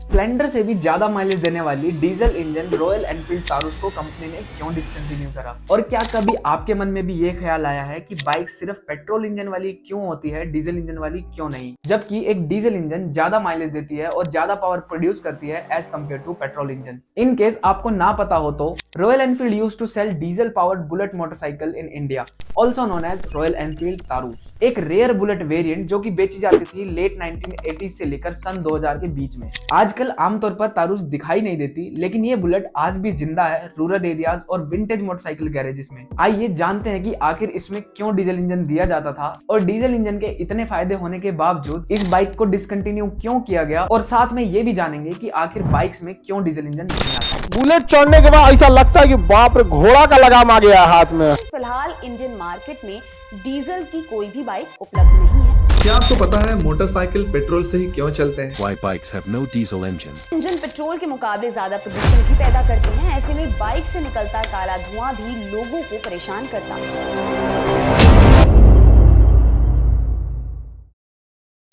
Splendor से भी ज्यादा माइलेज देने वाली डीजल इंजन रॉयल एनफील्ड तारुस को कंपनी ने क्यों डिसकंटिन्यू करा? और क्या कभी आपके मन में भी ये ख्याल आया है कि बाइक सिर्फ पेट्रोल इंजन वाली क्यों होती है, डीजल इंजन वाली क्यों नहीं? जबकि एक डीजल इंजन ज्यादा माइलेज देती है और ज्यादा पावर प्रोड्यूस करती है as compared to petrol engine. In case आपको ना पता हो तो Royal Enfield used to sell diesel powered Bullet motorcycle in India, also known as Royal Enfield Taurus, एक रेयर बुलेट वेरिएंट जो कि बेची जाती थी लेट 1980 से लेकर सन 2000 के बीच में। आजकल आमतौर पर तारुस दिखाई नहीं देती, लेकिन ये बुलेट आज भी जिंदा है रूरल एरियाज और विंटेज मोटरसाइकिल गैरेजेस में। आइए जानते हैं कि आखिर इसमें क्यों डीजल इंजन दिया जाता था और डीजल इंजन के इतने फायदे होने के बावजूद इस बाइक को डिसकंटिन्यू क्यों किया गया, और साथ में ये भी जानेंगे कि आखिर बाइक्स में क्यों डीजल इंजन नहीं आता। बुलेट चढ़ने के बाद ऐसा लगता है कि बाप रे, घोड़ा का लगाम आ गया हाथ में। फिलहाल इंडियन मार्केट में डीजल की कोई भी बाइक उपलब्ध नहीं है। क्या आपको पता है मोटरसाइकिल पेट्रोल से ही क्यों चलते हैं? Why bikes have no diesel engine? Engine petrol के मुकाबले ज्यादा प्रदूषण भी पैदा करते हैं। ऐसे में बाइक से निकलता काला धुआं भी लोगों को परेशान करता है।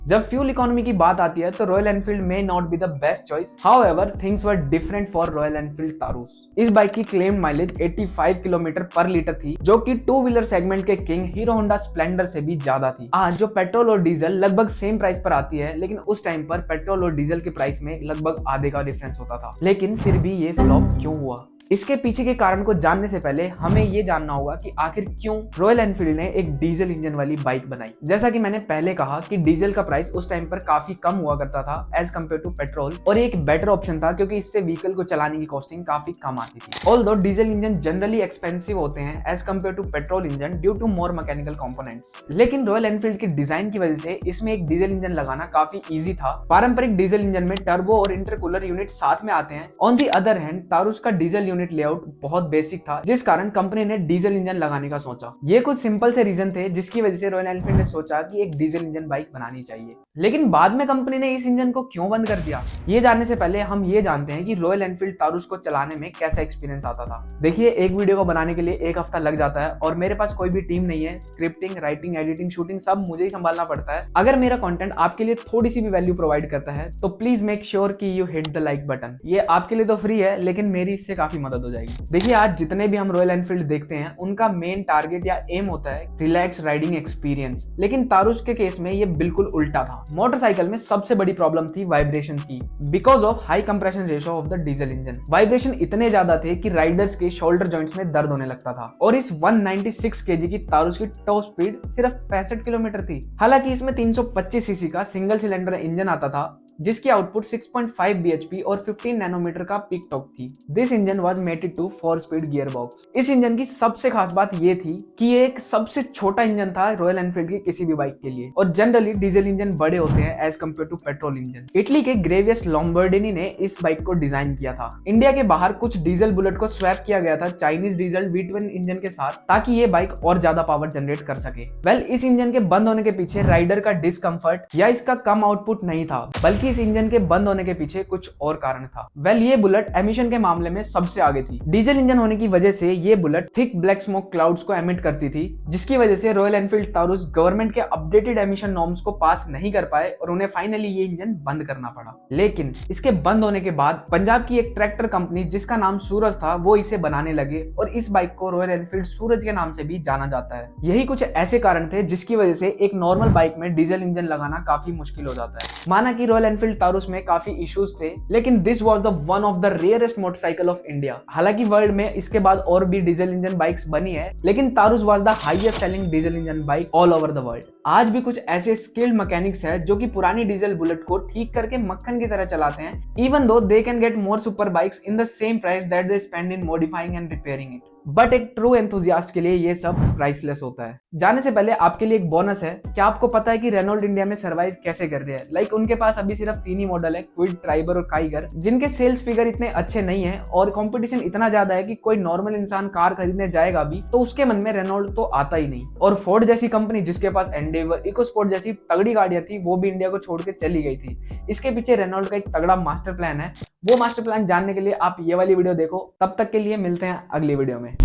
जब फ्यूल इकोनॉमी की बात आती है तो Royal Enfield may not be the best choice, however things were different for Royal Enfield Taurus. इस बाइक की claim mileage 85 kilometre per litre थी, जो कि टू व्हीलर सेगमेंट के किंग हीरो होंडा स्प्लेंडर से भी ज्यादा थी। आज जो पेट्रोल और डीजल लगभग सेम प्राइस पर आती है, लेकिन उस टाइम पर पेट्रोल और डीजल के प्राइस में लगभग आधे का डिफरेंस होता था। लेकिन फिर भी ये फ्लॉप क्यों हुआ? इसके पीछे के कारण को जानने से पहले हमें ये जानना होगा कि आखिर क्यों रॉयल एनफील्ड ने एक डीजल इंजन वाली बाइक बनाई। जैसा कि मैंने पहले कहा कि डीजल का प्राइस उस टाइम पर काफी कम हुआ करता था एज कम्पेयर टू पेट्रोल, और एक बेटर ऑप्शन था क्योंकि इससे व्हीकल को चलाने की कॉस्टिंग काफी कम आती थी। Although diesel engine generally expensive होते हैं as compared to petrol engine due to more mechanical components, लेकिन रॉयल एनफील्ड की डिजाइन की वजह से इसमें एक डीजल इंजन लगाना काफी ईजी था। पारंपरिक डीजल इंजन में टर्बो और इंटरकूलर यूनिट साथ में आते हैं। ऑन दी अदर हैंड तारुस का डीजल यूनिट लेआउट बहुत बेसिक था, जिस कारण कंपनी ने डीजल इंजन लगाने का सोचा। ये कुछ सिंपल से रीजन थे जिसकी वजह से रॉयल एनफील्ड ने सोचा कि एक डीजल इंजन बाइक बनानी चाहिए। लेकिन बाद में कंपनी ने इस इंजन को क्यों बंद कर दिया, ये जानने से पहले हम ये जानते हैं कि रॉयल एनफील्ड तारुस को चलाने में कैसा एक्सपीरियंस आता था। देखिए, एक वीडियो को बनाने के लिए एक हफ्ता लग जाता है और मेरे पास कोई भी टीम नहीं है। स्क्रिप्टिंग, राइटिंग, एडिटिंग, शूटिंग सब मुझे ही संभालना पड़ता है। अगर मेरा कंटेंट आपके लिए थोड़ी सी भी वैल्यू प्रोवाइड करता है तो प्लीज मेक श्योर कि you hit the like button. ये आपके लिए तो फ्री है, लेकिन मेरी इससे काफी मदद हो जाएगी। देखिए, आज जितने भी हम रॉयल एनफील्ड देखते हैं उनका मेन टारगेट या एम होता है रिलैक्स राइडिंग एक्सपीरियंस, लेकिन तारुस के केस में ये बिल्कुल उल्टा था। मोटरसाइकिल में सबसे बड़ी प्रॉब्लम थी वाइब्रेशन की, because of high compression ratio of the diesel engine. Vibration इतने ज्यादा थे कि राइडर्स के शोल्डर जॉइंट्स में दर्द होने लगता था। और इस 196 केजी की तारुस की टॉप स्पीड सिर्फ 65 किलोमीटर थी। हालांकि इसमें 325 सीसी का सिंगल सिलेंडर इंजन आता था, जिसकी आउटपुट 6.5 bhp और 15 नैनोमीटर का पीक टॉर्क थी। This engine was mated to 4-स्पीड गियर बॉक्स। इस इंजन की सबसे खास बात ये थी कि ये एक सबसे छोटा इंजन था रॉयल एनफील्ड की किसी भी बाइक के लिए, और जनरली डीजल इंजन बड़े होते हैं as compared to petrol engine. Italy के ग्रेवियस लॉम्बार्डिनी ने इस बाइक को डिजाइन किया था। इंडिया के बाहर कुछ डीजल बुलेट को स्वैप किया गया था चाइनीज डीजल V12 इंजन के साथ, ताकि ये बाइक और ज्यादा पावर जनरेट कर सके। वेल, इस इंजन के बंद होने के पीछे राइडर का डिस्कम्फर्ट या इसका कम आउटपुट नहीं था, बल्कि इस इंजन के बंद होने के पीछे कुछ और कारण था। वेल, ये बुलेट एमिशन के मामले में सबसे आगे थी। डीजल इंजन होने की वजह से ये bullet thick black smoke clouds को एमिट करती थी, जिसकी वजह से रॉयल एनफील्ड तारुस गवर्नमेंट के अपडेटेड एमिशन नॉर्म्स को पास नहीं कर पाए और उन्हें फाइनली ये इंजन बंद करना पड़ा। लेकिन इसके बंद होने के बाद पंजाब की एक ट्रैक्टर कंपनी जिसका नाम सूरज था, वो इसे बनाने लगे और इस बाइक को रॉयल एनफील्ड सूरज के नाम से भी जाना जाता है। यही कुछ ऐसे कारण थे जिसकी वजह से एक नॉर्मल बाइक में डीजल इंजन लगाना काफी मुश्किल हो जाता है। माना कि रॉयल एनफील्ड तारुस में काफी इश्यूज थे, लेकिन this was the one of the rarest motorcycle of India. हालांकि वर्ल्ड में इसके बाद और भी डीजल इंजन बाइक्स बनी है, लेकिन Taurus was the highest selling diesel engine bike all over the world. आज भी कुछ ऐसे स्किल्ड मैकेनिक्स हैं जो कि पुरानी डीजल बुलेट को ठीक करके मक्खन की तरह चलाते हैं, even though they can get more super bikes in the same price that they spend in modifying and repairing it. But एक ट्रू एंथुसियास्ट के लिए ये सब प्राइसलेस होता है। जाने से पहले आपके लिए एक बोनस है। क्या आपको पता है कि रेनॉल्ट इंडिया में सर्वाइव कैसे कर रहे हैं? लाइक उनके पास अभी सिर्फ 3 ही मॉडल है, क्विड, ट्राइबर और काइगर, जिनके सेल्स फिगर इतने अच्छे नहीं है और कंपटीशन इतना ज्यादा है कि कोई नॉर्मल इंसान कार खरीदने जाएगा भी तो उसके मन में रेनॉल्ट तो आता ही नहीं। और फोर्ड जैसी कंपनी जिसके पास एंडेवर, इकोस्पोर्ट जैसी तगड़ी गाड़ियां थी, वो भी इंडिया को छोड़ के चली गई थी। इसके पीछे रेनॉल्ट का एक तगड़ा मास्टर प्लान है। वो मास्टर प्लान जानने के लिए आप ये वाली वीडियो देखो। तब तक के लिए मिलते हैं अगली वीडियो में।